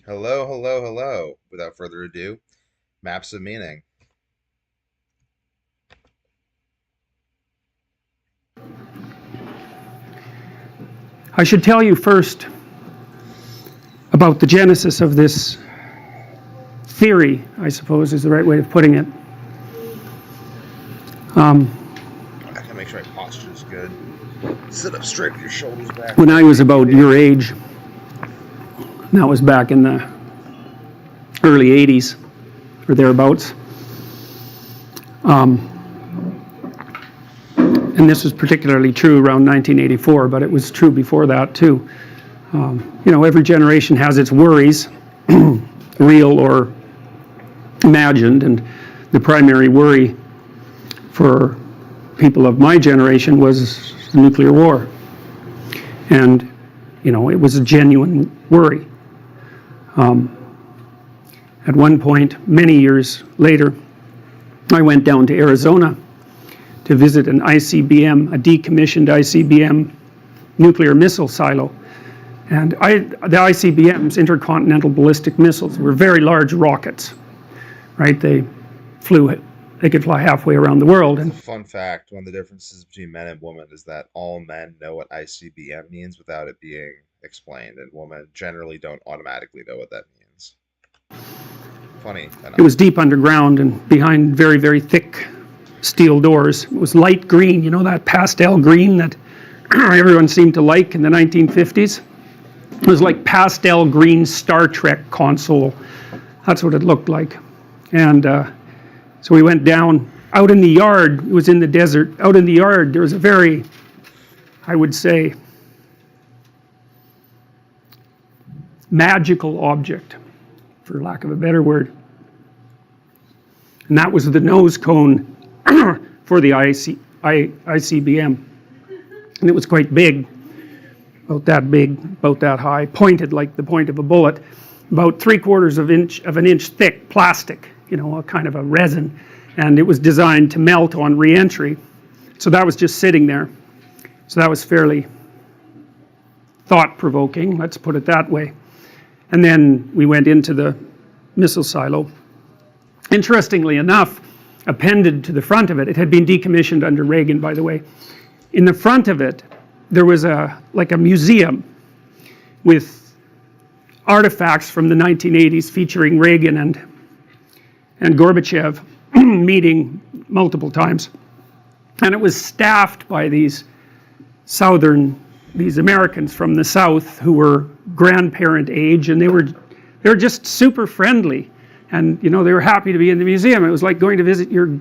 Hello, hello, hello. Without further ado, maps of meaning. I should tell you first about the genesis of this theory, I suppose is the right way of putting it. I can make sure my posture is good. Sit up straight with your shoulders back. When I was about your age, that was back in the early 80s or thereabouts, and this was particularly true around 1984, but it was true before that too. Every generation has its worries, real or imagined, and the primary worry for people of my generation was the nuclear war. And, it was a genuine worry. At one point, many years later, I went down to Arizona to visit an ICBM, a decommissioned ICBM nuclear missile silo. And the ICBMs, intercontinental ballistic missiles, were very large rockets, right? They could fly halfway around the world. It's And a fun fact. One of the differences between men and women is that all men know what ICBM means without it being explained, and women generally don't automatically know what that means. Funny it enough. was deep underground and behind very, very thick steel doors. It was light green, that pastel green that everyone seemed to like in the 1950s. It was like pastel green Star Trek console. That's what it looked like. And so we went down out in the yard. It was in the desert. Out in the yard, there was a very, I would say, magical object, for lack of a better word. And that was the nose cone for the ICBM. And it was quite big, about that high, pointed like the point of a bullet, about 3/4 of an inch thick plastic, a kind of a resin. And it was designed to melt on re-entry. So that was just sitting there. So that was fairly thought-provoking, let's put it that way. And then we went into the missile silo. Interestingly enough, appended to the front of it, it had been decommissioned under Reagan, by the way. In the front of it, there was a museum with artifacts from the 1980s featuring Reagan and Gorbachev meeting multiple times. And it was staffed by these Americans from the South who were grandparent age, and they were just super friendly. And, they were happy to be in the museum. It was like going to visit your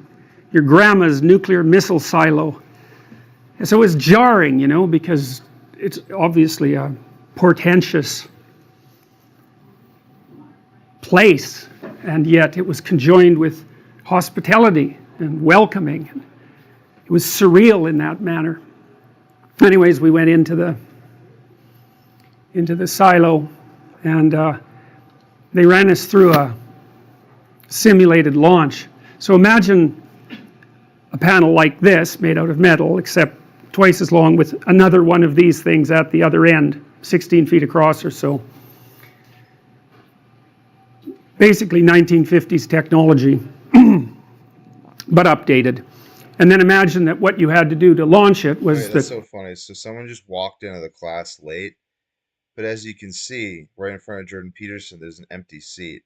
grandma's nuclear missile silo. And so it was jarring, because it's obviously a portentous place, and yet it was conjoined with hospitality and welcoming. It was surreal in that manner. Anyways, we went into the silo, and they ran us through a simulated launch. So imagine a panel like this made out of metal, except twice as long, with another one of these things at the other end, 16 feet across or so. Basically 1950s technology, but updated. And then imagine that what you had to do to launch it was Wait, that's so funny. So someone just walked into the class late, but as you can see, right in front of Jordan Peterson, there's an empty seat.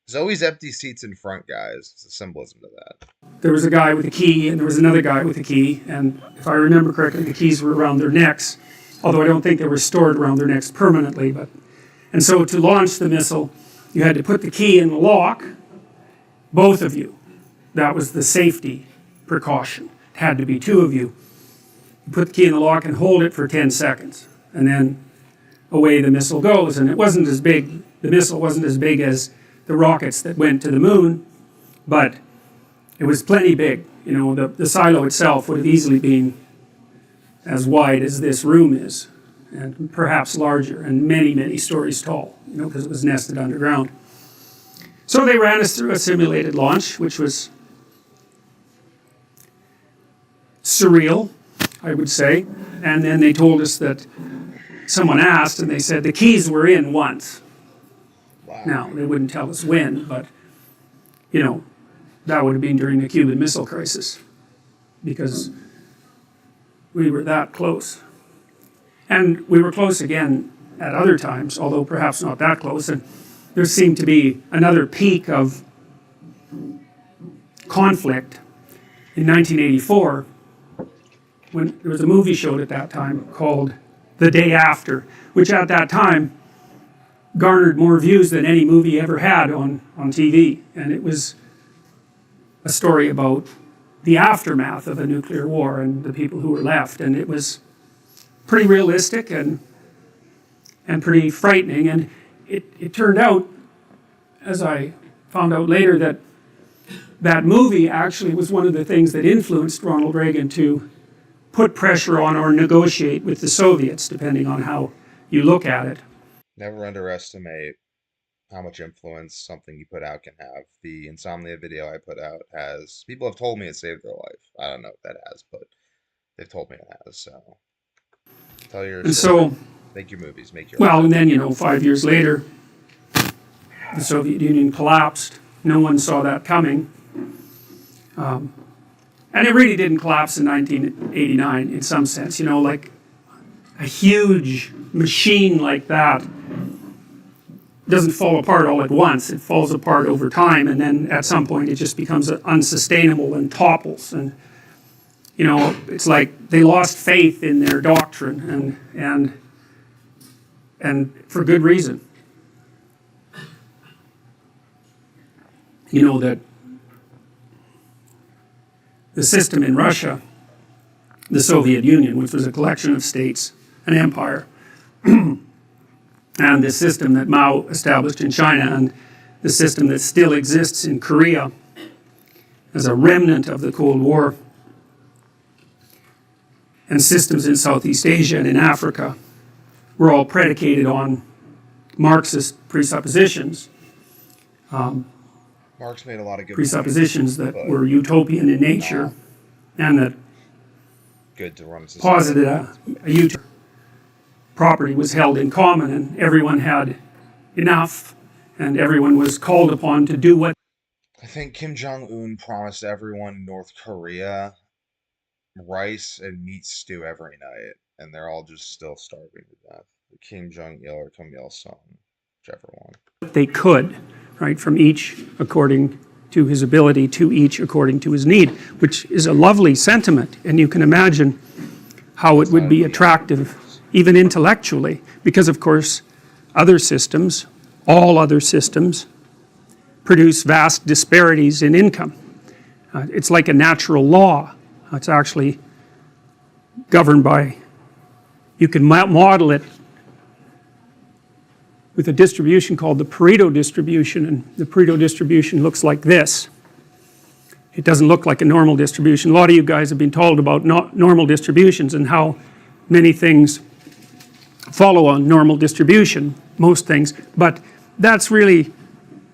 There's always empty seats in front, guys. It's a symbolism to that. there was a guy with a key and there was another guy with a key, and if I remember correctly, the keys were around their necks, although I don't think they were stored around their necks permanently. And so to launch the missile, you had to put the key in the lock, both of you. That was the safety precaution. It had to be two of you. You put the key in the lock and hold it for 10 seconds, and then away the missile goes. And it wasn't as big, the missile wasn't as big as the rockets that went to the moon, but it was plenty big. The silo itself would have easily been as wide as this room is, and perhaps larger, and many, many stories tall, because it was nested underground. So they ran us through a simulated launch, which was surreal, I would say. And then they told us that someone asked, and they said the keys were in once. Now, they wouldn't tell us when, but, you know, that would have been during the Cuban Missile Crisis because we were that close. And we were close again at other times, although perhaps not that close. And there seemed to be another peak of conflict in 1984 when there was a movie showed at that time called The Day After, which at that time garnered more views than any movie ever had on TV. And it was a story about the aftermath of a nuclear war and the people who were left. And it was pretty realistic and pretty frightening. And it turned out, as I found out later, that that movie actually was one of the things that influenced Ronald Reagan to put pressure on or negotiate with the Soviets, depending on how you look at it. Never underestimate how much influence something you put out can have. The insomnia video I put out has, people have told me it saved their life. I don't know if that has, but they've told me it has. So tell your story. So, make your movies, make your well, and then 5 years later, the Soviet Union collapsed. No one saw that coming. And it really didn't collapse in 1989 in some sense. Like a huge machine like that doesn't fall apart all at once. It falls apart over time, and then at some point it just becomes unsustainable and topples. And it's like they lost faith in their doctrine, and for good reason. That the system in Russia, the Soviet Union, which was a collection of states, an empire, and the system that Mao established in China, and the system that still exists in Korea as a remnant of the Cold War, and systems in Southeast Asia and in Africa, were all predicated on Marxist presuppositions. Marx made a lot of good presuppositions that were utopian in nature, and that good to run posited a utopia. Property was held in common, and everyone had enough, and everyone was called upon to do what. I think Kim Jong-un promised everyone in North Korea rice and meat stew every night, and they're all just still starving to death. Kim Jong-il or Kim Il-sung, whichever one. They could, right, from each according to his ability, to each according to his need, which is a lovely sentiment, and you can imagine how it would be attractive, even intellectually, because of course other systems, all other systems, produce vast disparities in income. It's like a natural law. It's actually governed by, you can model it with a distribution called the Pareto distribution, and the Pareto distribution looks like this. It doesn't look like a normal distribution. A lot of you guys have been told about normal distributions and how many things follow on normal distribution, most things, but that's really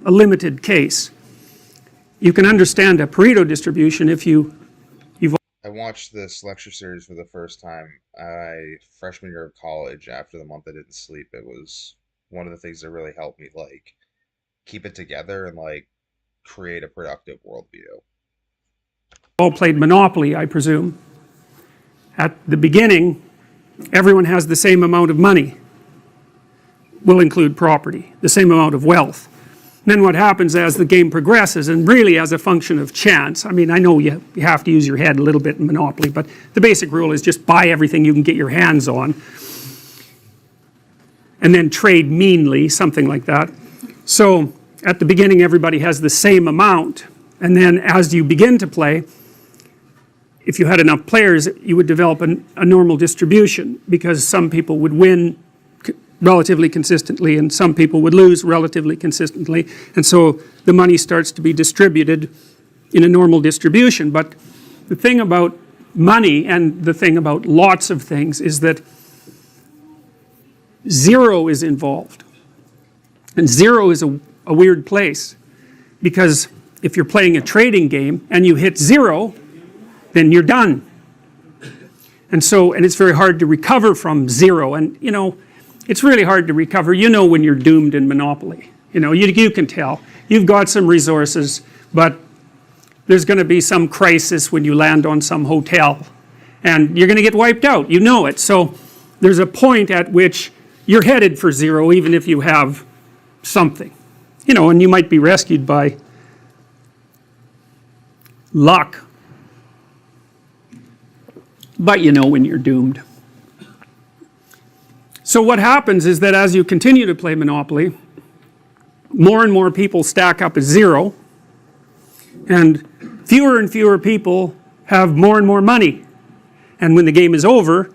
a limited case. You can understand a Pareto distribution if you've. I watched this lecture series for the first time freshman year of college. After the month I didn't sleep, it was one of the things that really helped me keep it together and create a productive worldview. All played Monopoly, I presume. At the beginning, everyone has the same amount of money. Will include property, the same amount of wealth. Then what happens as the game progresses, and really as a function of chance, I mean, I know you have to use your head a little bit in Monopoly, but the basic rule is just buy everything you can get your hands on, and then trade meanly, something like that. So at the beginning, everybody has the same amount, and then as you begin to play, if you had enough players, you would develop a normal distribution, because some people would win relatively consistently and some people would lose relatively consistently, and so the money starts to be distributed in a normal distribution. But the thing about money, and the thing about lots of things, is that zero is involved, and zero is a weird place, because if you're playing a trading game and you hit zero, then you're done. And it's very hard to recover from zero, and it's really hard to recover. When you're doomed in Monopoly. You can tell. You've got some resources, but there's going to be some crisis when you land on some hotel. And you're going to get wiped out. You know it. So there's a point at which you're headed for zero, even if you have something. And you might be rescued by luck. But you know when you're doomed. So what happens is that as you continue to play Monopoly, more and more people stack up as zero, and fewer people have more and more money. And when the game is over,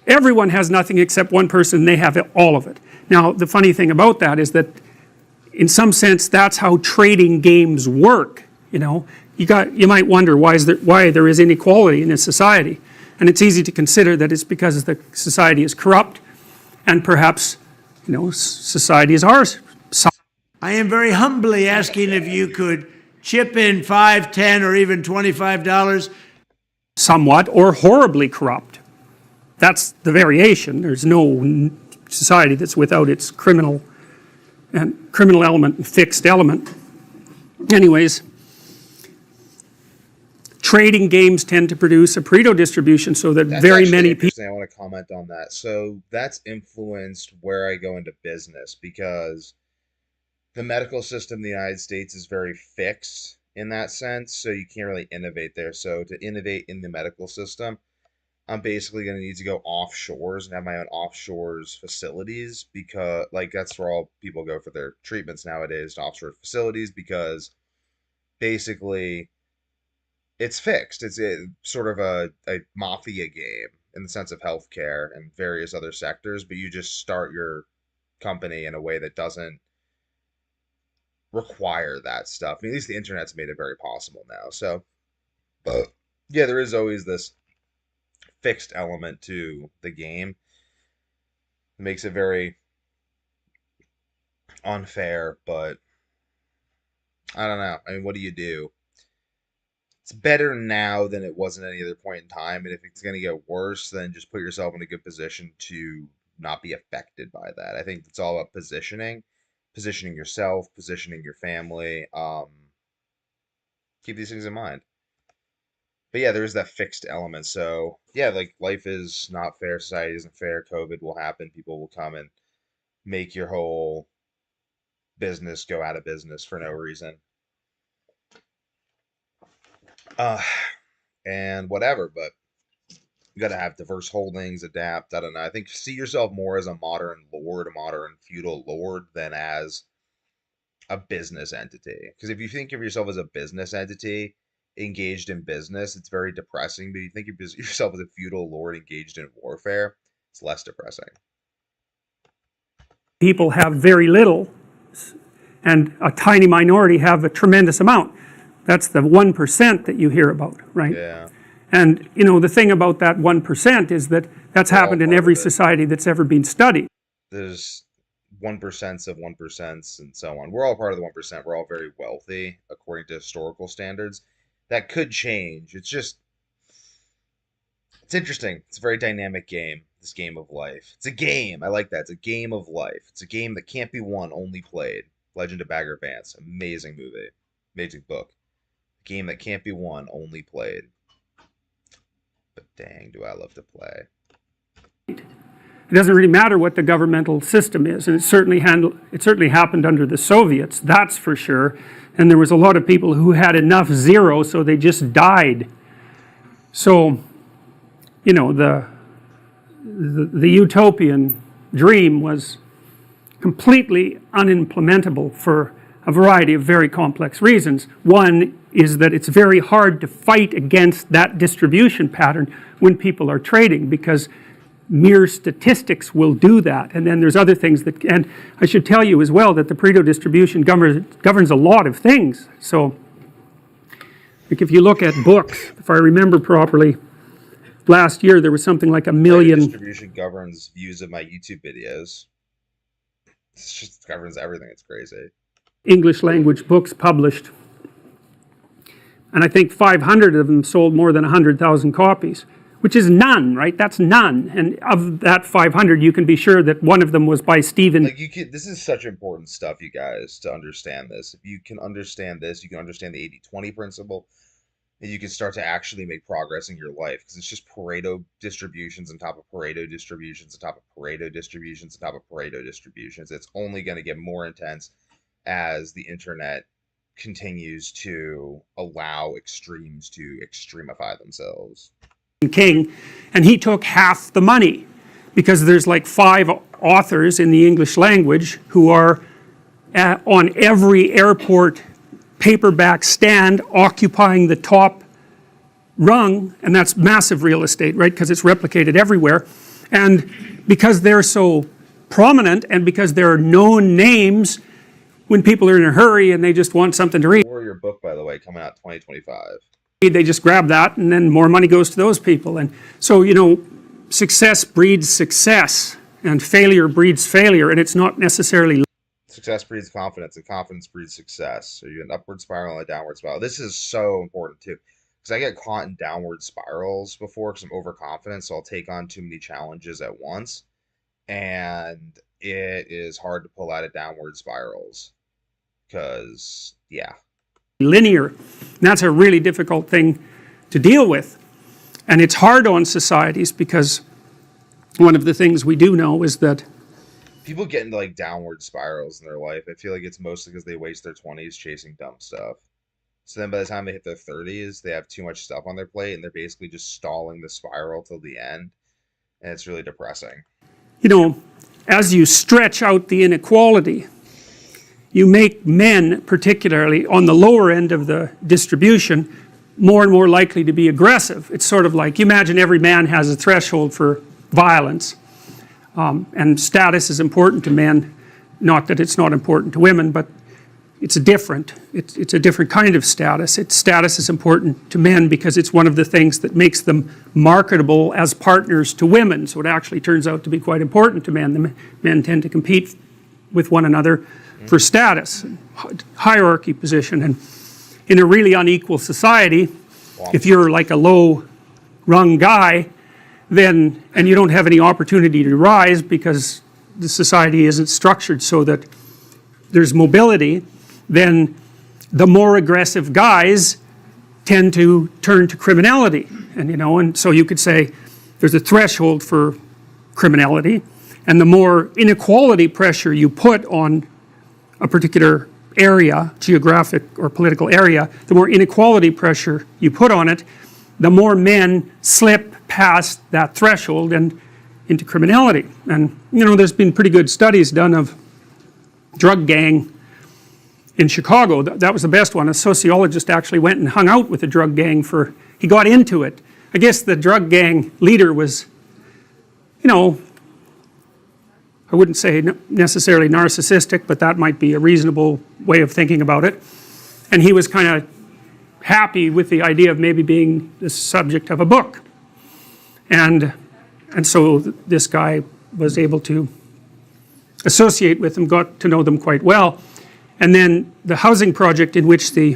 everyone has nothing except one person, and they have all of it. Now, the funny thing about that is that, in some sense, that's how trading games work. You might wonder why there is inequality in a society. And it's easy to consider that it's because the society is corrupt, and perhaps, society is ours. I am very humbly asking if you could chip in $5, $10, or even $25. Somewhat, or horribly corrupt. That's the variation. There's no society that's without its criminal element and fixed element. Anyways, trading games tend to produce a Pareto distribution so that That's very actually many people. interesting. I want to comment on that. So that's influenced where I go into business, because the medical system in the United States is very fixed in that sense. So you can't really innovate there. So to innovate in the medical system, I'm basically going to need to go offshores and have my own offshores facilities, because that's where all people go for their treatments nowadays, to offshore facilities, because basically it's fixed. It's sort of a mafia game in the sense of healthcare and various other sectors, but you just start your company in a way that doesn't require that stuff. I mean, at least the internet's made it very possible now. So, but yeah, there is always this fixed element to the game. It makes it very unfair, but I don't know. I mean, what do you do? It's better now than it was at any other point in time, and if it's going to get worse, then just put yourself in a good position to not be affected by that. I think it's all about positioning yourself, positioning your family. Keep these things in mind. But yeah, there is that fixed element. So yeah, life is not fair, society isn't fair, COVID will happen, people will come and make your whole business go out of business for no reason. And whatever, but you got to have diverse holdings, adapt. I don't know. I think see yourself more as a modern lord, a modern feudal lord, than as a business entity. Because if you think of yourself as a business entity engaged in business, it's very depressing. But if you think of yourself as a feudal lord engaged in warfare, it's less depressing. People have very little, and a tiny minority have a tremendous amount. That's the 1% that you hear about, right? Yeah. And the thing about that 1% is that that's happened in every society that's ever been studied. There's 1% of 1% and so on. We're all part of the 1%. We're all very wealthy according to historical standards. That could change. It's interesting. It's a very dynamic game, this game of life. It's a game. I like that. It's a game of life. It's a game that can't be won, only played. Legend of Bagger Vance. Amazing movie. Amazing book. A game that can't be won, only played. But dang, do I love to play. It doesn't really matter what the governmental system is, and it certainly happened under the Soviets, that's for sure. And there was a lot of people who had enough zero, so they just died. So, the utopian dream was completely unimplementable for a variety of very complex reasons. One is that it's very hard to fight against that distribution pattern when people are trading, because mere statistics will do that. And then there's other things that, and I should tell you as well that the Pareto distribution governs a lot of things. So, if you look at books, if I remember properly, last year there was something like 1 million. Pareto distribution governs views of my YouTube videos. It just governs everything. It's crazy. English language books published. And I think 500 of them sold more than 100,000 copies. which is none, right? That's none. And of that 500, you can be sure that one of them was by Stephen. Like this is such important stuff, you guys, to understand this. If you can understand this, you can understand the 80-20 principle, and you can start to actually make progress in your life, because it's just Pareto distributions on top of Pareto distributions on top of Pareto distributions on top of Pareto distributions. It's only going to get more intense as the internet continues to allow extremes to extremify themselves. King, and he took half the money, because there's like 5 authors in the English language who are on every airport paperback stand occupying the top rung, and that's massive real estate, right, because it's replicated everywhere. And because they're so prominent, and because there are known names, when people are in a hurry and they just want something to read, Warrior book, by the way, coming out 2025. They just grab that, and then more money goes to those people. And so, you know, success breeds success, and failure breeds failure, and it's not necessarily. Success breeds confidence, and confidence breeds success. So you get an upward spiral and a downward spiral. This is so important too, because I get caught in downward spirals before because I'm overconfident, so I'll take on too many challenges at once, and it is hard to pull out of downward spirals because, yeah. Linear. And that's a really difficult thing to deal with. And it's hard on societies, because one of the things we do know is that people get into like downward spirals in their life. I feel like it's mostly because they waste their 20s chasing dumb stuff. So then by the time they hit their 30s, they have too much stuff on their plate, and they're basically just stalling the spiral till the end. And it's really depressing. You know, as you stretch out the inequality, you make men, particularly on the lower end of the distribution, more and more likely to be aggressive. It's sort of like, you imagine every man has a threshold for violence, and status is important to men. Not that it's not important to women, but it's a different kind of status. Status is important to men because it's one of the things that makes them marketable as partners to women. So it actually turns out to be quite important to men. The men tend to compete with one another for status, hierarchy position. And in a really unequal society, if you're like a low rung guy, then, and you don't have any opportunity to rise because the society isn't structured so that there's mobility, then the more aggressive guys tend to turn to criminality. And, you know, and so you could say there's a threshold for criminality, and the more inequality pressure you put on a particular area, geographic or political area, the more inequality pressure you put on it, the more men slip past that threshold and into criminality. And, you know, there's been pretty good studies done of drug gang in Chicago. That was the best one. A sociologist actually went and hung out with the drug gang he got into it. I guess the drug gang leader was, you know, I wouldn't say necessarily narcissistic, but that might be a reasonable way of thinking about it. And he was kind of happy with the idea of maybe being the subject of a book. And so this guy was able to associate with them, got to know them quite well. And then the housing project in which the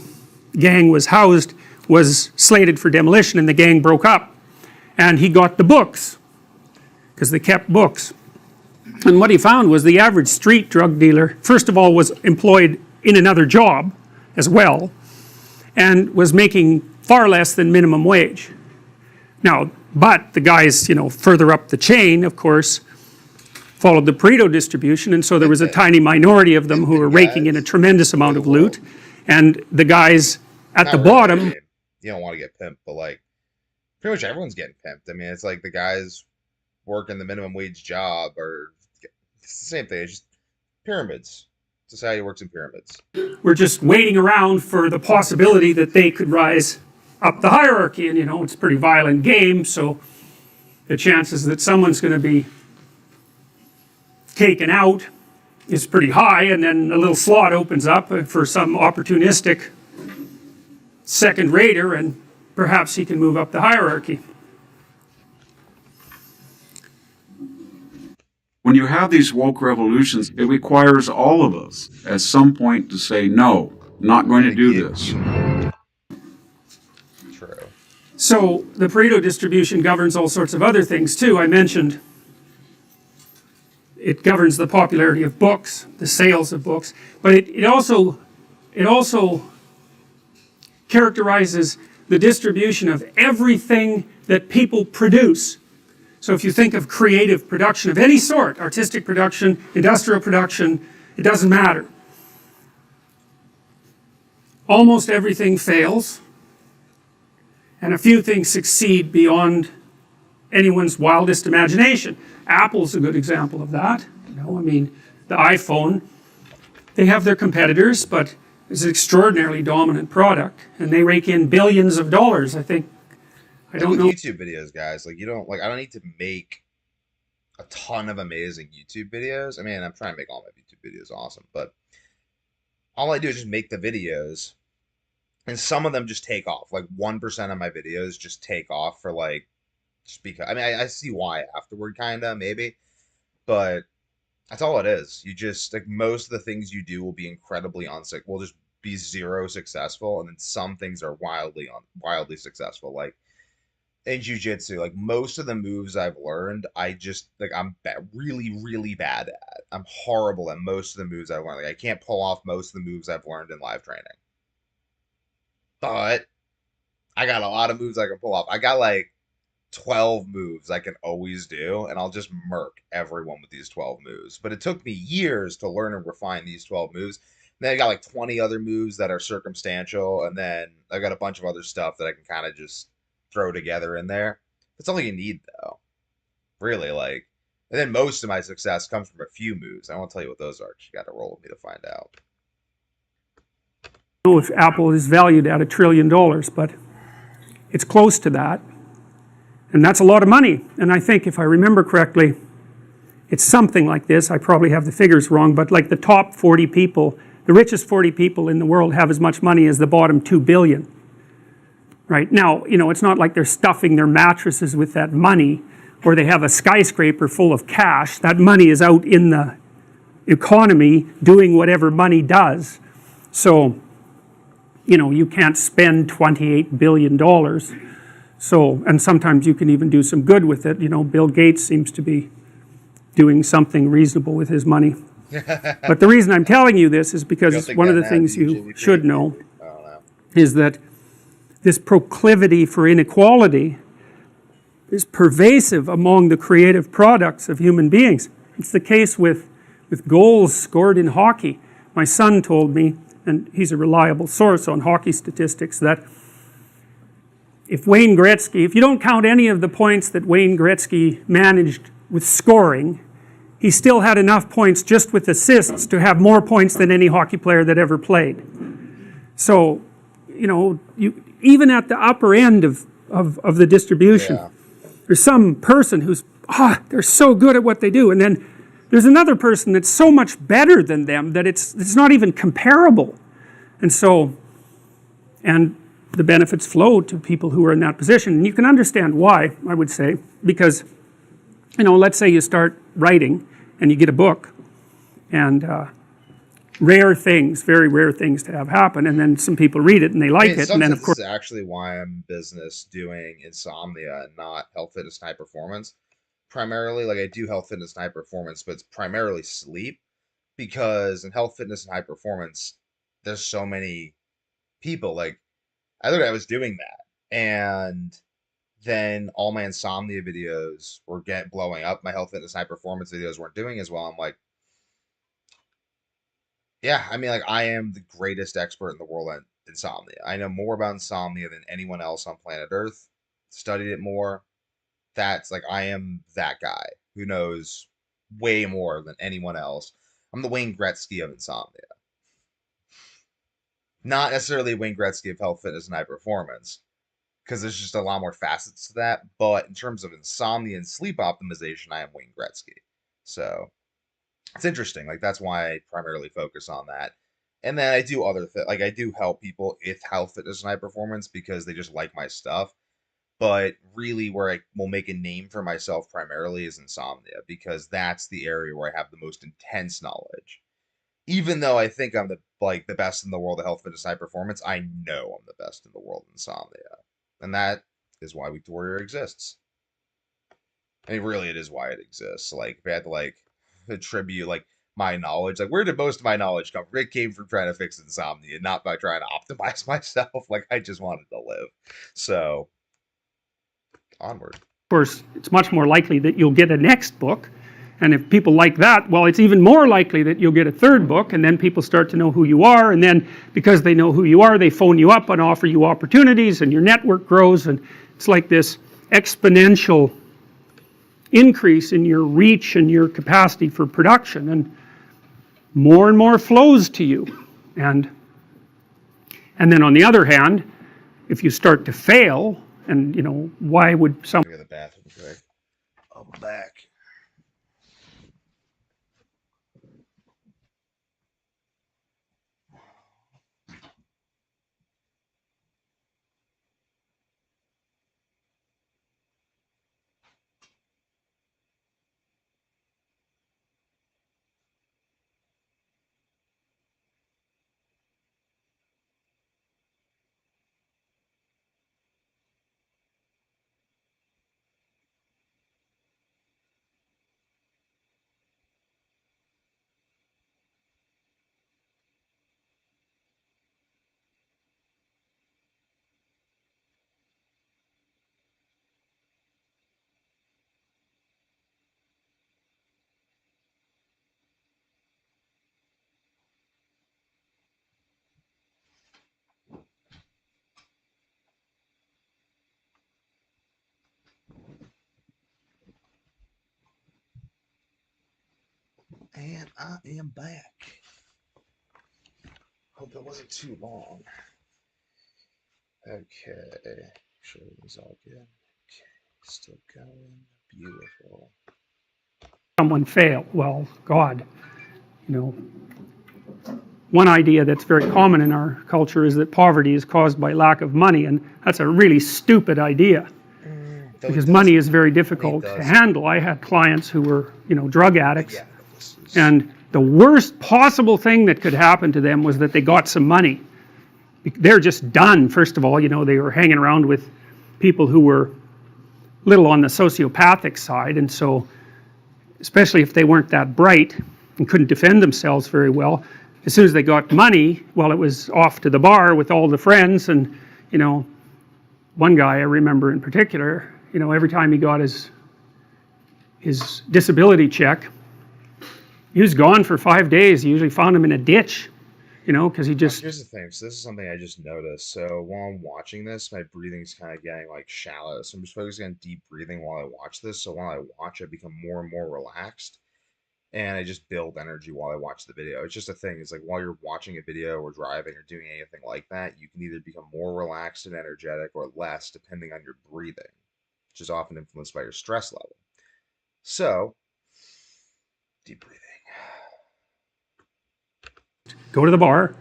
gang was housed was slated for demolition, and the gang broke up. And he got the books, because they kept books. And what he found was the average street drug dealer, first of all, was employed in another job as well, and was making far less than minimum wage. Now, but the guys, you know, further up the chain, of course, followed the Pareto distribution, and so there was a tiny minority of them who were raking in a tremendous amount of loot, and the guys at the bottom. You don't want to get pimped, but like pretty much everyone's getting pimped. I mean, it's like the guys working the minimum wage job, or it's the same thing. It's just pyramids. Society works in pyramids. We're just waiting around for the possibility that they could rise up the hierarchy, and you know, it's a pretty violent game, so the chances that someone's going to be taken out is pretty high, and then a little slot opens up for some opportunistic second rater, and perhaps he can move up the hierarchy. When you have these woke revolutions, it requires all of us at some point to say, no, not going to do this. True. So the Pareto distribution governs all sorts of other things too. I mentioned it governs the popularity of books, the sales of books, but it also characterizes the distribution of everything that people produce. So if you think of creative production of any sort, artistic production, industrial production, it doesn't matter. Almost everything fails, and a few things succeed beyond anyone's wildest imagination. Apple's a good example of that. I mean, the iPhone, they have their competitors, but it's an extraordinarily dominant product, and they rake in billions of dollars. I think, I Like don't with know. YouTube videos, guys, like you don't like I don't need to make a ton of amazing YouTube videos. I mean, I'm trying to make all my YouTube videos awesome, but all I do is just make the videos, and some of them just take off. Like 1% of my videos just take off for like just because. I mean, I see why afterward, kinda maybe, but that's all it is. You just like most of the things you do will be incredibly unsuccessful. Will just be zero successful, and then some things are wildly successful. Like in jujitsu, like most of the moves I've learned, I just like really really bad at. I'm horrible at most of the moves I've learned. Like I can't pull off most of the moves I've learned in live training. But I got a lot of moves I can pull off. I got like 12 moves I can always do, and I'll just murk everyone with these 12 moves. But it took me years to learn and refine these 12 moves. And then I got like 20 other moves that are circumstantial, and then I got a bunch of other stuff that I can kind of just throw together in there. That's all you need, though. Really, like. And then most of my success comes from a few moves. I won't tell you what those are, 'cause you got to roll with me to find out. Know if Apple is valued at $1 trillion, but it's close to that. And that's a lot of money. And I think, if I remember correctly, it's something like this. I probably have the figures wrong, but like the top 40 people, the richest 40 people in the world have as much money as the bottom 2 billion. Right? Now, it's not like they're stuffing their mattresses with that money, or they have a skyscraper full of cash. That money is out in the economy doing whatever money does. So, you can't spend $28 billion. So, and sometimes you can even do some good with it. Bill Gates seems to be doing something reasonable with his money. But the reason I'm telling you this is because one of the things you should know is that this proclivity for inequality is pervasive among the creative products of human beings. It's the case with goals scored in hockey. My son told me, and he's a reliable source on hockey statistics, that if Wayne Gretzky, if you don't count any of the points that Wayne Gretzky managed with scoring, he still had enough points just with assists to have more points than any hockey player that ever played. So, even at the upper end of the distribution, Yeah. there's some person who's, they're so good at what they do. And then there's another person that's so much better than them that it's not even comparable. And so, and the benefits flow to people who are in that position. And you can understand why, I would say, because, let's say you start writing and you get a book, and rare things, very rare things to have happen, and then some people read it and they like In it, some and then sense, of course, this is actually why I'm in business doing insomnia and not health, fitness, and high performance. Primarily, like I do health, fitness, and high performance, but it's primarily sleep because in health, fitness, and high performance, there's so many people. Like I thought I was doing that, and then all my insomnia videos were blowing up. My health, fitness, high performance videos weren't doing as well. I'm like, yeah, I mean, like I am the greatest expert in the world on insomnia. I know more about insomnia than anyone else on planet Earth. Studied it more. That's like I am that guy who knows way more than anyone else. I'm the Wayne Gretzky of insomnia. Not necessarily Wayne Gretzky of health, fitness, and high performance, because there's just a lot more facets to that. But in terms of insomnia and sleep optimization, I am Wayne Gretzky. So it's interesting. Like that's why I primarily focus on that. And then I do like I do help people with health, fitness, and high performance because they just like my stuff. But really, where I will make a name for myself primarily is insomnia because that's the area where I have the most intense knowledge. Even though I think I'm the best in the world of health, fitness, high performance, I know I'm the best in the world of insomnia, and that is why Week to Warrior exists. I mean, really, it is why it exists. Like, if I had to like attribute like my knowledge, like where did most of my knowledge come from? It came from trying to fix insomnia, not by trying to optimize myself. Like, I just wanted to live. So, onward. Of course, it's much more likely that you'll get a next book. And if people like that, well, it's even more likely that you'll get a third book, and then people start to know who you are, and then because they know who you are, they phone you up and offer you opportunities, and your network grows, and it's like this exponential increase in your reach and your capacity for production, and more flows to you. And then on the other hand, if you start to fail, and why would some... Go to the bathroom quick. I'll be back. And I am back. Hope that wasn't too long. Okay. Sure everything's all good. Okay. Still going. Beautiful. someone fail? Well, God, one idea that's very common in our culture is that poverty is caused by lack of money, and that's a really stupid idea. Because money is very difficult to handle. I had clients who were, drug addicts, and the worst possible thing that could happen to them was that they got some money. They're just done. First of all, they were hanging around with people who were little on the sociopathic side, and so, especially if they weren't that bright and couldn't defend themselves very well, as soon as they got money, well, it was off to the bar with all the friends, and, one guy I remember in particular, every time he got his disability check, he was gone for 5 days. You usually found him in a ditch, because he just... Here's the thing. So this is something I just noticed. So while I'm watching this, my breathing's kind of getting like shallow. So I'm just focusing on deep breathing while I watch this. So while I watch, I become more and more relaxed. And I just build energy while I watch the video. It's just a thing. It's like while you're watching a video or driving or doing anything like that, you can either become more relaxed and energetic or less depending on your breathing, which is often influenced by your stress level. So, deep breathing. Go to the bar,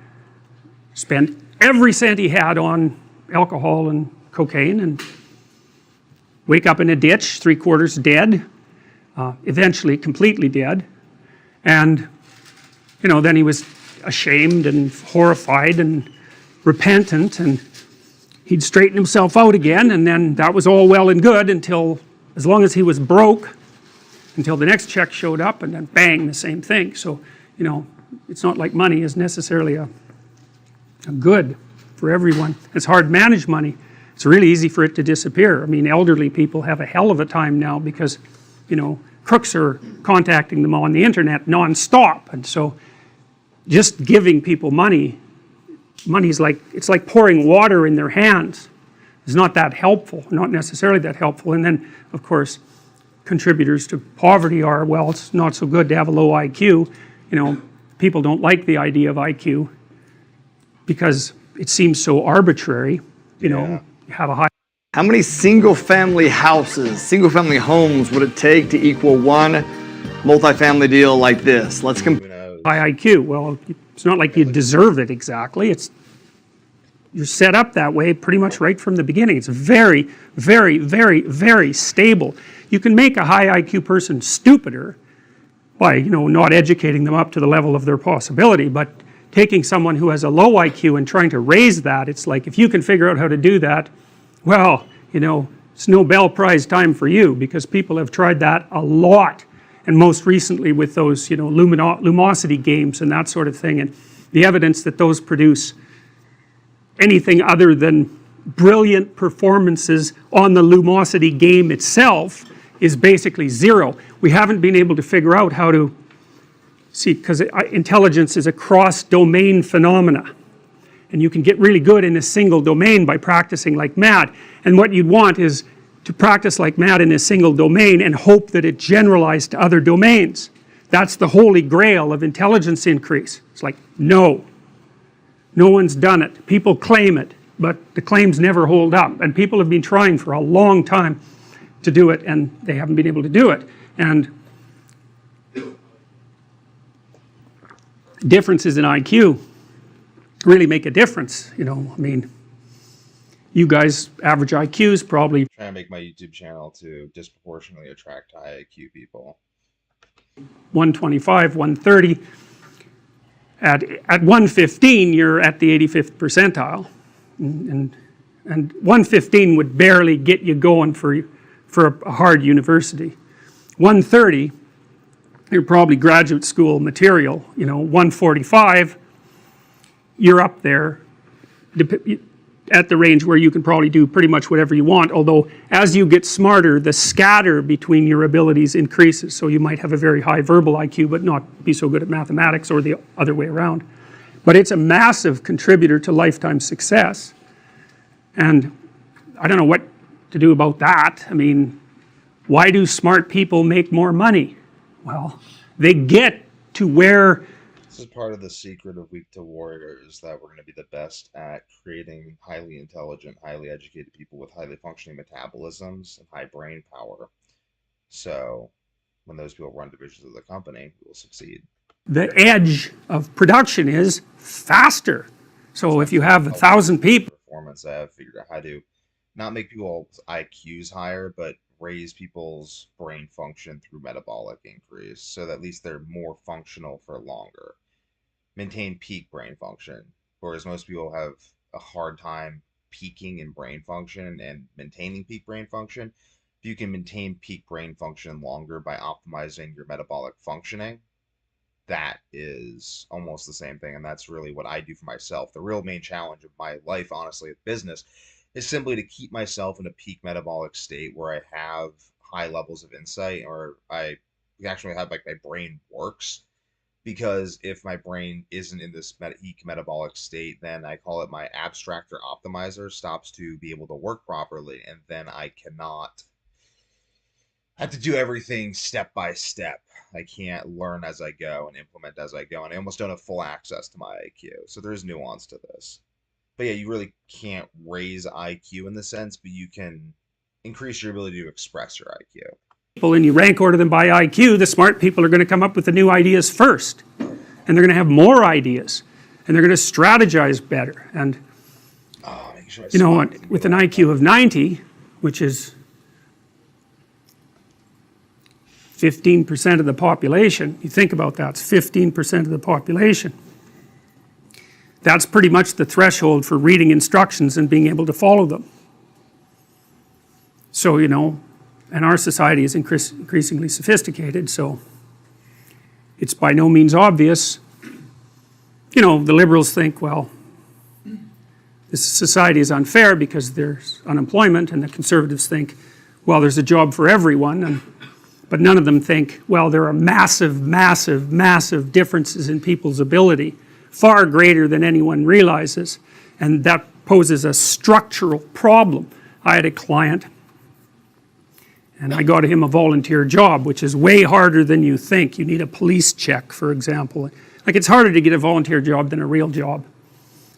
spend every cent he had on alcohol and cocaine, and wake up in a ditch, 3/4 dead, eventually completely dead. And, then he was ashamed and horrified and repentant, and he'd straighten himself out again, and then that was all well and good until, as long as he was broke, until the next check showed up, and then bang, the same thing. So, it's not like money is necessarily a good for everyone. It's hard to manage money. It's really easy for it to disappear. I mean, elderly people have a hell of a time now because, crooks are contacting them on the internet non-stop. And so just giving people money's like, it's like pouring water in their hands. It's not that helpful, not necessarily that helpful. And then, of course, contributors to poverty are, well, it's not so good to have a low IQ. People don't like the idea of IQ because it seems so arbitrary. You have a high... How many single-family houses, single-family homes would it take to equal one multifamily deal like this? Let's compare. High IQ. Well, it's not like you deserve it exactly. You're set up that way pretty much right from the beginning. It's very, very, very, very stable. You can make a high IQ person stupider by, not educating them up to the level of their possibility, but taking someone who has a low IQ and trying to raise that, it's like if you can figure out how to do that, well, you know, it's Nobel Prize time for you, because people have tried that a lot, and most recently with those, you know, lumosity games and that sort of thing, and the evidence that those produce anything other than brilliant performances on the lumosity game itself is basically zero. We haven't been able to figure out how to see, because intelligence is a cross-domain phenomena, and you can get really good in a single domain by practicing like mad, and what you'd want is to practice like mad in a single domain and hope that it generalized to other domains. That's the holy grail of intelligence increase. It's like, no one's done it. People claim it, but the claims never hold up, and people have been trying for a long time to do it, and they haven't been able to do it. And differences in IQ really make a difference, you know. I mean, you guys average IQs probably Trying to make my YouTube channel to disproportionately attract high IQ people. 125, 130. At 115, you're at the 85th percentile, and 115 would barely get you going for a hard university. 130, you're probably graduate school material. You know, 145, you're up there at the range where you can probably do pretty much whatever you want, although as you get smarter, the scatter between your abilities increases, so you might have a very high verbal IQ but not be so good at mathematics, or the other way around. But it's a massive contributor to lifetime success, and I don't know what to do about that. I mean, why do smart people make more money? Well, they get to where This is part of the secret of Week to Warriors, that we're going to be the best at creating highly intelligent, highly educated people with highly functioning metabolisms and high brain power. So when those people run divisions of the company, we will succeed. the edge of production is faster. So if you have 1,000 people, Performance, I have figured out how to not make people's IQs higher, but raise people's brain function through metabolic increase, so that at least they're more functional for longer. Maintain peak brain function, whereas most people have a hard time peaking in brain function and maintaining peak brain function. If you can maintain peak brain function longer by optimizing your metabolic functioning, that is almost the same thing, and that's really what I do for myself. The real main challenge of my life, honestly, with business, is simply to keep myself in a peak metabolic state where I have high levels of insight, or I actually have, like, my brain works. Because if my brain isn't in this peak metabolic state, then I call it my abstractor optimizer stops to be able to work properly, and then I cannot have to do everything step by step. I can't learn as I go and implement as I go, and I almost don't have full access to my IQ. So there's nuance to this. But yeah, you really can't raise IQ in the sense, but you can increase your ability to express your IQ. and you rank order them by IQ, the smart people are going to come up with the new ideas first, and they're going to have more ideas, and they're going to strategize better. And Sure, you know, with an IQ of 90, which is 15% of the population, you think about that, it's 15% of the population. That's pretty much the threshold for reading instructions and being able to follow them. So, you know, and our society is increasingly sophisticated, so it's by no means obvious. You know, the liberals think, well, this society is unfair because there's unemployment, and the conservatives think, well, there's a job for everyone, but none of them think, well, there are massive, massive, massive differences in people's ability, far greater than anyone realizes, and that poses a structural problem. I had a client, and I got him a volunteer job, which is way harder than you think. You need a police check, for example. Like, it's harder to get a volunteer job than a real job.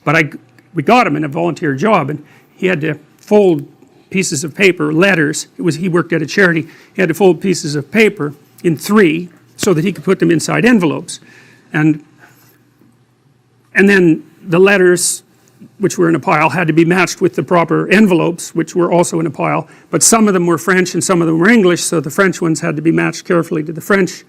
But we got him in a volunteer job, and he had to fold pieces of paper, letters. He worked at a charity. He had to fold pieces of paper in 3 so that he could put them inside envelopes. And then the letters, which were in a pile, had to be matched with the proper envelopes, which were also in a pile. But some of them were French and some of them were English, so the French ones had to be matched carefully to the French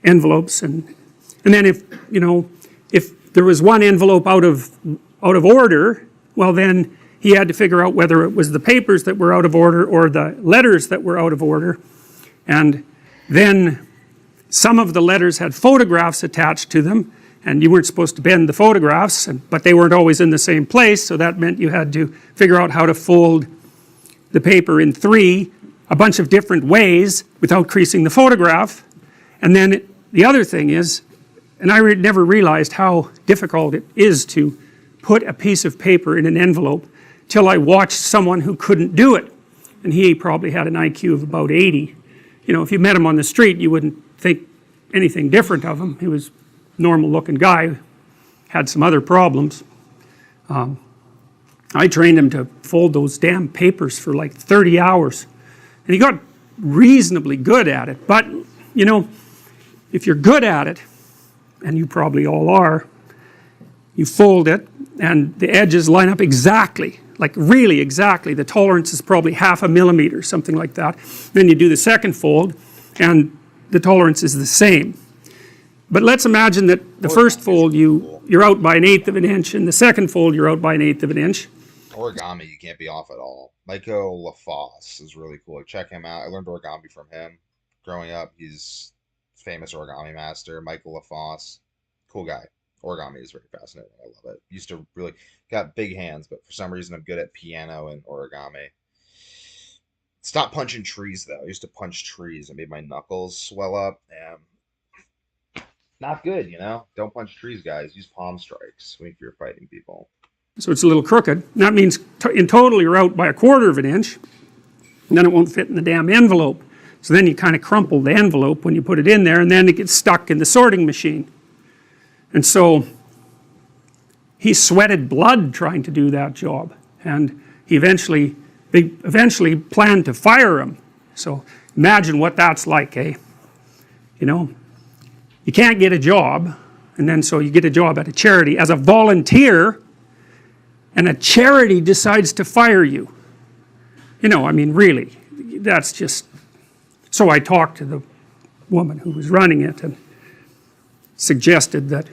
envelopes. And then if there was one envelope out of order, well, then he had to figure out whether it was the papers that were out of order or the letters that were out of order. And then some of the letters had photographs attached to them, and you weren't supposed to bend the photographs, but they weren't always in the same place, so that meant you had to figure out how to fold the paper in three, a bunch of different ways without creasing the photograph. And then the other thing is, and I never realized how difficult it is to put a piece of paper in an envelope till I watched someone who couldn't do it. And he probably had an IQ of about 80. You know, if you met him on the street, you wouldn't think anything different of him. He was a normal looking guy, had some other problems. I trained him to fold those damn papers for like 30 hours. And he got reasonably good at it. But, you know, if you're good at it, and you probably all are, you fold it, and the edges line up exactly, like really exactly. The tolerance is probably 1/2 millimeter, something like that. Then you do the second fold, and the tolerance is the same. But let's imagine that the first fold you're out by 1/8 of an inch, and the second fold you're out by 1/8 of an inch. Origami, you can't be off at all. Michael LaFosse is really cool. Check him out. I learned origami from him growing up. He's famous origami master. Michael LaFosse, cool guy. Origami is very fascinating. I love it. Used to really got big hands, but for some reason I'm good at piano and origami. Stop punching trees though. I used to punch trees. It made my knuckles swell up, and not good. You know, don't punch trees, guys. Use palm strikes when you're fighting people. So it's a little crooked. And that means in total you're out by 1/4 of an inch, and then it won't fit in the damn envelope. So then you kind of crumple the envelope when you put it in there, and then it gets stuck in the sorting machine. And so he sweated blood trying to do that job, and they eventually planned to fire him. So imagine what that's like, eh? You know, you can't get a job, and then so you get a job at a charity as a volunteer, and a charity decides to fire you. You know, I mean, really, that's just... So I talked to the woman who was running it and suggested that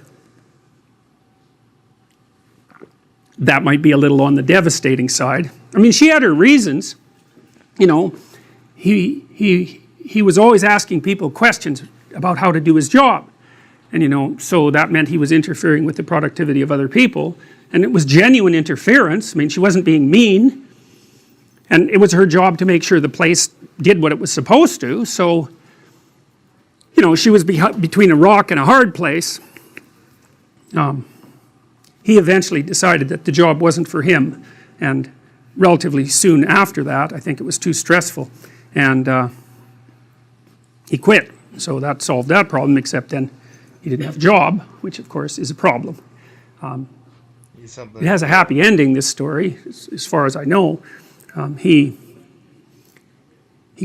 that might be a little on the devastating side. I mean, she had her reasons. You know, he was always asking people questions about how to do his job. And, you know, so that meant he was interfering with the productivity of other people. And it was genuine interference. I mean, she wasn't being mean. And it was her job to make sure the place did what it was supposed to. So, you know, she was between a rock and a hard place. He eventually decided that the job wasn't for him. And relatively soon after that, I think it was too stressful. And he quit. So that solved that problem, except then he didn't have a job, which of course is a problem. It has a happy ending, this story, as far as I know. He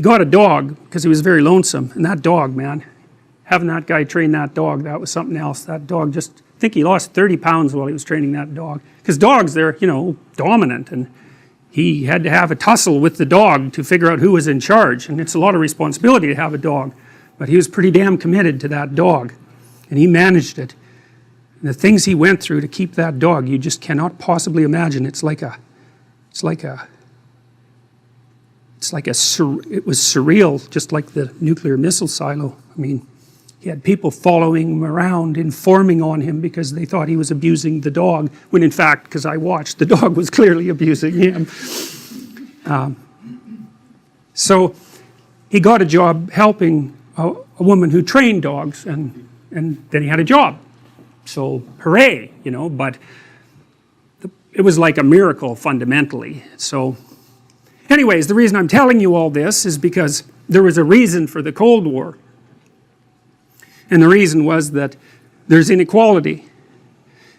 got a dog because he was very lonesome, and that dog, man, having that guy train that dog, that was something else. That dog just, I think he lost 30 pounds while he was training that dog. Because dogs, they're, you know, dominant, and he had to have a tussle with the dog to figure out who was in charge, and it's a lot of responsibility to have a dog. But he was pretty damn committed to that dog, and he managed it. And the things he went through to keep that dog, you just cannot possibly imagine. It was surreal, just like the nuclear missile silo. I mean, he had people following him around, informing on him because they thought he was abusing the dog, when in fact, because I watched, the dog was clearly abusing him. So he got a job helping a woman who trained dogs, and then he had a job. So hooray, you know, but it was like a miracle fundamentally. So anyways, the reason I'm telling you all this is because there was a reason for the Cold War. And the reason was that there's inequality.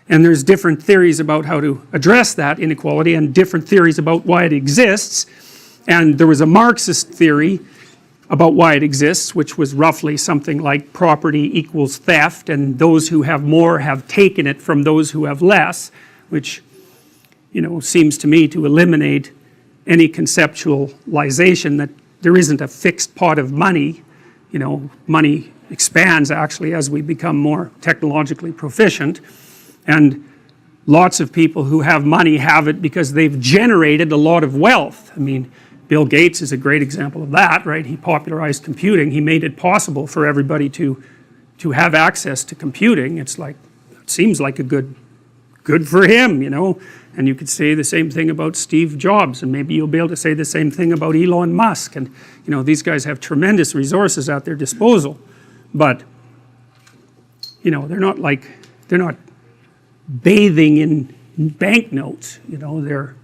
And there's different theories about how to address that inequality, and different theories about why it exists. And there was a Marxist theory about why it exists, which was roughly something like property equals theft, and those who have more have taken it from those who have less, which, you know, seems to me to eliminate any conceptualization that there isn't a fixed pot of money. You know, money expands actually as we become more technologically proficient, and lots of people who have money have it because they've generated a lot of wealth. I mean, Bill Gates is a great example of that, right? He popularized computing. He made it possible for everybody to have access to computing. It's like, it seems like a good for him, you know. And you could say the same thing about Steve Jobs, and maybe you'll be able to say the same thing about Elon Musk. And, you know, these guys have tremendous resources at their disposal. But, you know, they're not bathing in banknotes, you know. They're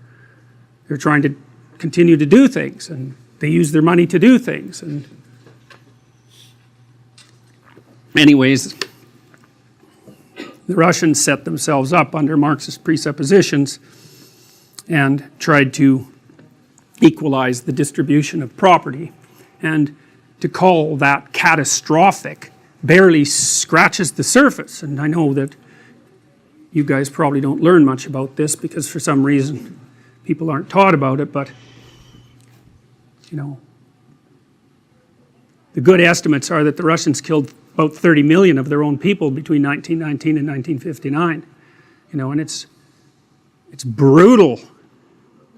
trying to continue to do things, and they use their money to do things. And anyways, the Russians set themselves up under Marxist presuppositions and tried to equalize the distribution of property. And to call that catastrophic barely scratches the surface. And I know that you guys probably don't learn much about this because for some reason people aren't taught about it, but you know, the good estimates are that the Russians killed about 30 million of their own people between 1919 and 1959. You know, and it's brutal.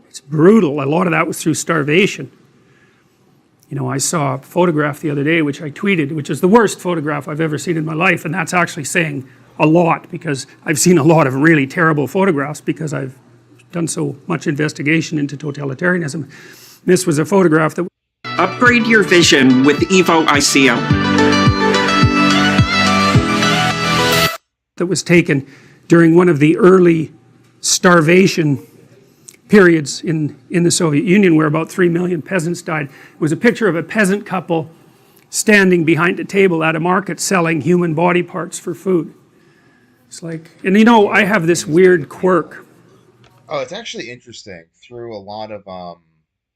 It's brutal. A lot of that was through starvation. You know, I saw a photograph the other day, which I tweeted, which is the worst photograph I've ever seen in my life, and that's actually saying a lot because I've seen a lot of really terrible photographs because I've done so much investigation into totalitarianism. This was a photograph that upgrade your vision with Evo ICO. That was taken during one of the early starvation periods in the Soviet Union where about 3 million peasants died. It was a picture of a peasant couple standing behind a table at a market selling human body parts for food. It's like, and you know, I have this weird quirk. Oh, it's actually interesting. Through a lot of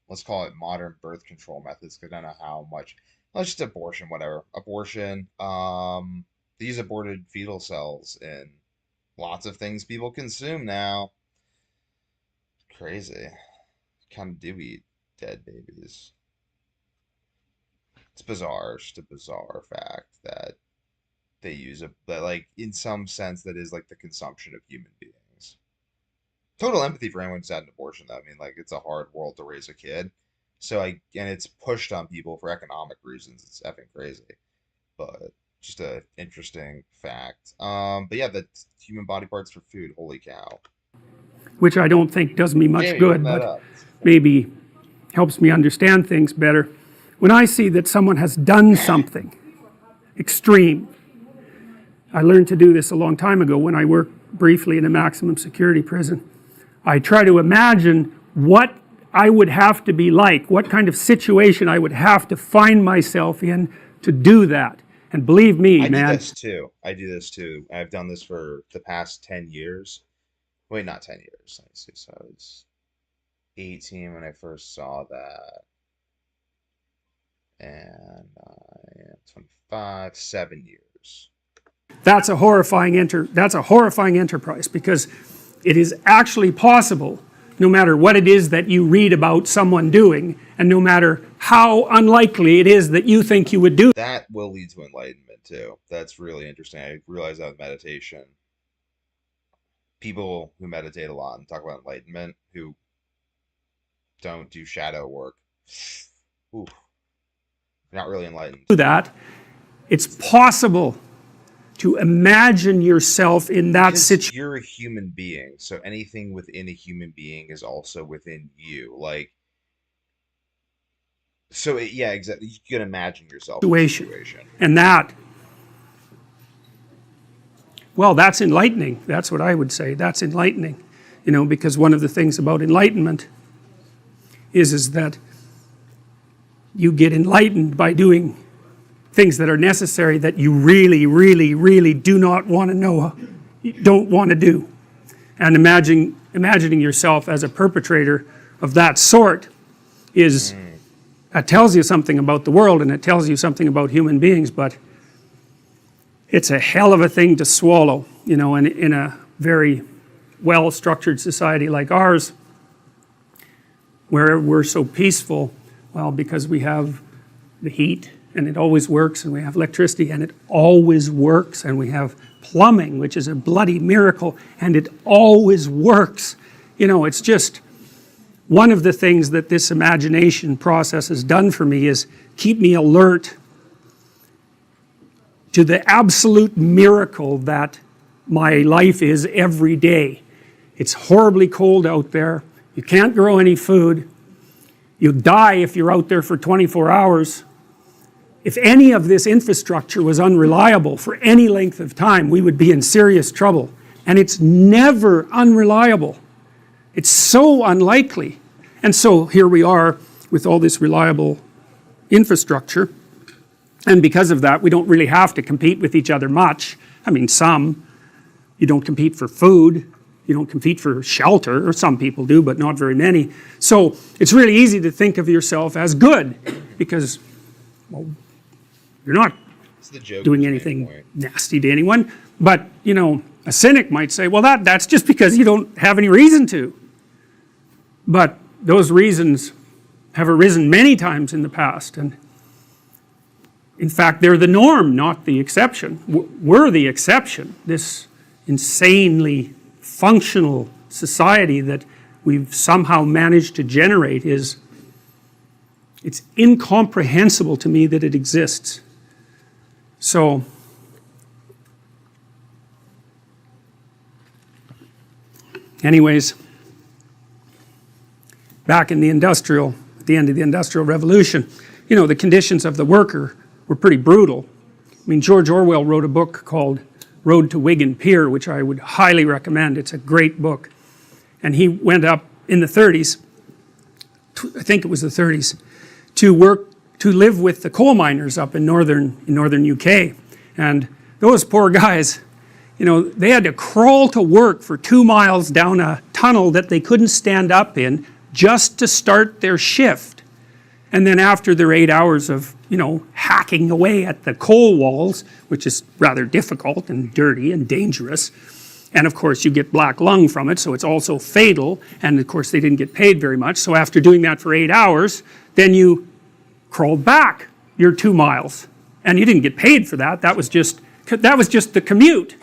let's call it modern birth control methods, because I don't know how much. Let's just abortion, whatever. Abortion. They use aborted fetal cells in lots of things people consume now. Crazy. Kind of do eat dead babies. It's bizarre. It's just a bizarre fact that they use that, like, in some sense, that is like the consumption of human beings. Total empathy for anyone who's had an abortion, though. I mean, like, it's a hard world to raise a kid. So and it's pushed on people for economic reasons. It's effing crazy. But just a interesting fact. But yeah, the human body parts for food. Holy cow. Which I don't think does me much Jamie, good, look that but up. maybe helps me understand things better. When I see that someone has done something extreme, I learned to do this a long time ago when I worked briefly in a maximum security prison. I try to imagine what I would have to be like, what kind of situation I would have to find myself in to do that. And believe me, man. I do this too. I've done this for the past 10 years. Wait, not 10 years. Let me see. So I was 18 when I first saw that. And I am 25, 7 years. That's a horrifying enterprise because it is actually possible, no matter what it is that you read about someone doing, and no matter how unlikely it is that you think you would do. That will lead to enlightenment too. That's really interesting. I realize that with meditation. People who meditate a lot and talk about enlightenment who don't do shadow work. Ooh, not really enlightened. That it's possible to imagine yourself in that situation. You're a human being, so anything within a human being is also within you. Like, so yeah, exactly. You can imagine yourself in a situation. And that, well, that's enlightening. That's what I would say. That's enlightening. You know, because one of the things about enlightenment is that you get enlightened by doing things that are necessary that you really, really, really do not want to know, don't want to do. And imagining yourself as a perpetrator of that sort is, that tells you something about the world and it tells you something about human beings, but it's a hell of a thing to swallow, you know, in a very well-structured society like ours, where we're so peaceful, well, because we have the heat and it always works, and we have electricity, and it always works, and we have plumbing, which is a bloody miracle, and it always works. You know, it's just one of the things that this imagination process has done for me is keep me alert to the absolute miracle that my life is every day. It's horribly cold out there. You can't grow any food. You'll die if you're out there for 24 hours. If any of this infrastructure was unreliable for any length of time, we would be in serious trouble. And it's never unreliable. It's so unlikely. And so here we are with all this reliable infrastructure. And because of that, we don't really have to compete with each other much. I mean, some. You don't compete for food. You don't compete for shelter, or some people do, but not very many. So it's really easy to think of yourself as good because, well, you're not doing anything nasty to anyone. But, you know, a cynic might say, well, that's just because you don't have any reason to. But those reasons have arisen many times in the past. And in fact, they're the norm, not the exception. We're the exception. This insanely functional society that we've somehow managed to generate it's incomprehensible to me that it exists. So, anyways, back in the at the end of the Industrial Revolution, you know, the conditions of the worker were pretty brutal. I mean, George Orwell wrote a book called Road to Wigan Pier, which I would highly recommend. It's a great book. And he went up in the 30s, I think it was the 30s, to live with the coal miners up in northern UK. And those poor guys, you know, they had to crawl to work for 2 miles down a tunnel that they couldn't stand up in just to start their shift. And then after their 8 hours of, you know, hacking away at the coal walls, which is rather difficult and dirty and dangerous, and of course you get black lung from it, so it's also fatal, and of course they didn't get paid very much. So after doing that for 8 hours, then you crawled back your 2 miles, and you didn't get paid for that. That was just the commute.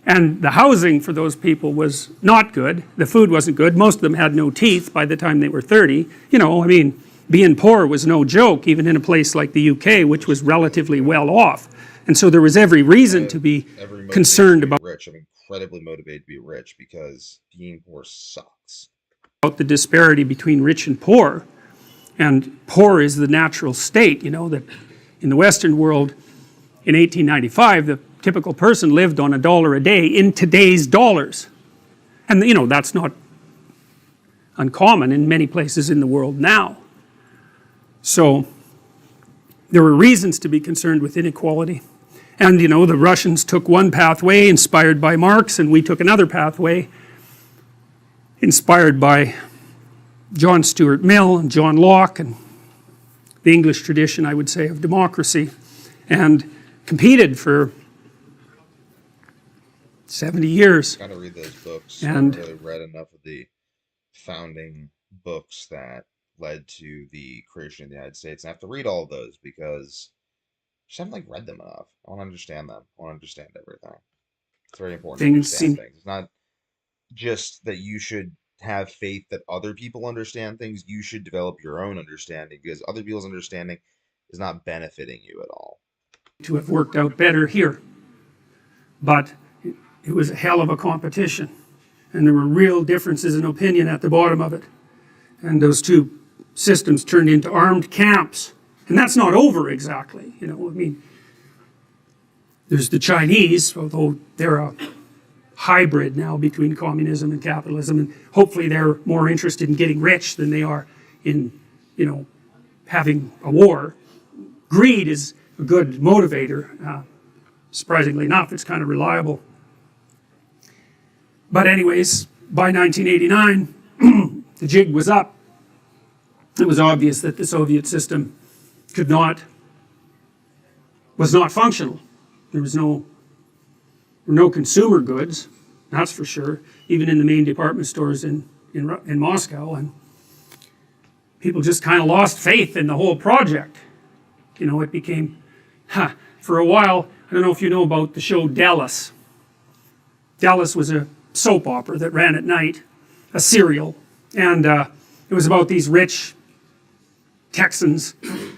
And the housing for those people was not good. The food wasn't good. Most of them had no teeth by the time they were 30. You know, I mean, being poor was no joke, even in a place like the UK, which was relatively well off. And so there was every reason to be concerned about rich. I'm incredibly motivated to be rich because being poor sucks. The disparity between rich and poor. And poor is the natural state, you know, that in the Western world in 1895, the typical person lived on $1 a day in today's dollars. And, you know, that's not uncommon in many places in the world now. So there were reasons to be concerned with inequality. And, you know, the Russians took one pathway inspired by Marx, and we took another pathway inspired by John Stuart Mill and John Locke and the English tradition, I would say, of democracy, and competed for 70 years. Got to read those books. And I haven't really read enough of the founding books that led to the creation of the United States. And I have to read all of those because I just haven't read them enough. I want to understand them. I want to understand everything. It's very important to understand things. It's not just that you should have faith that other people understand things. You should develop your own understanding because other people's understanding is not benefiting you at all. To have worked out better here. But it was a hell of a competition. And there were real differences in opinion at the bottom of it. And those two systems turned into armed camps. And that's not over exactly, you know, I mean, there's the Chinese, although they're a hybrid now between communism and capitalism, and hopefully they're more interested in getting rich than they are in, you know, having a war. Greed is a good motivator. Surprisingly enough, it's kind of reliable. But anyways, by 1989, the jig was up. It was obvious that the Soviet system was not functional. There were no consumer goods, that's for sure, even in the main department stores in Moscow, and people just kind of lost faith in the whole project. You know, it became, for a while, I don't know if you know about the show Dallas. Dallas was a soap opera that ran at night, a serial, and it was about these rich Texans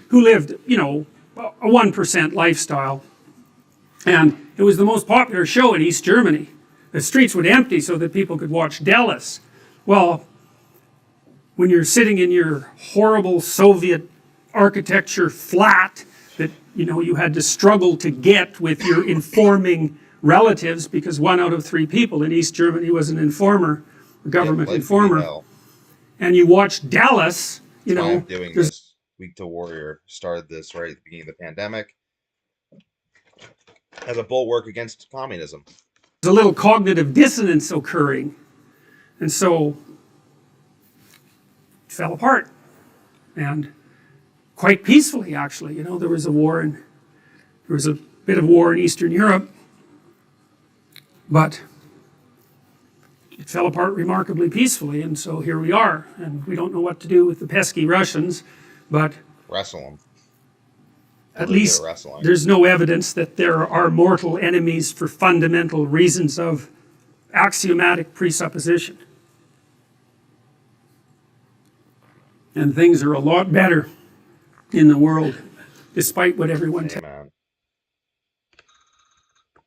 who lived, you know, a 1% lifestyle. And it was the most popular show in East Germany. The streets would empty so that people could watch Dallas. Well, when you're sitting in your horrible Soviet architecture flat that, you know, you had to struggle to get with your informing relatives, because 1 out of 3 people in East Germany was an informer, a government informer, and you watch Dallas, you know, I'm doing this. Week to Warrior started this right at the beginning of the pandemic as a bulwark against communism. There's a little cognitive dissonance occurring, and so it fell apart, and quite peacefully, actually. You know, there was a bit of war in Eastern Europe, but it fell apart remarkably peacefully, and so here we are, and we don't know what to do with the pesky Russians, but wrestle them. At least there's no evidence that there are mortal enemies for fundamental reasons of axiomatic presupposition. And things are a lot better in the world, despite what everyone tells.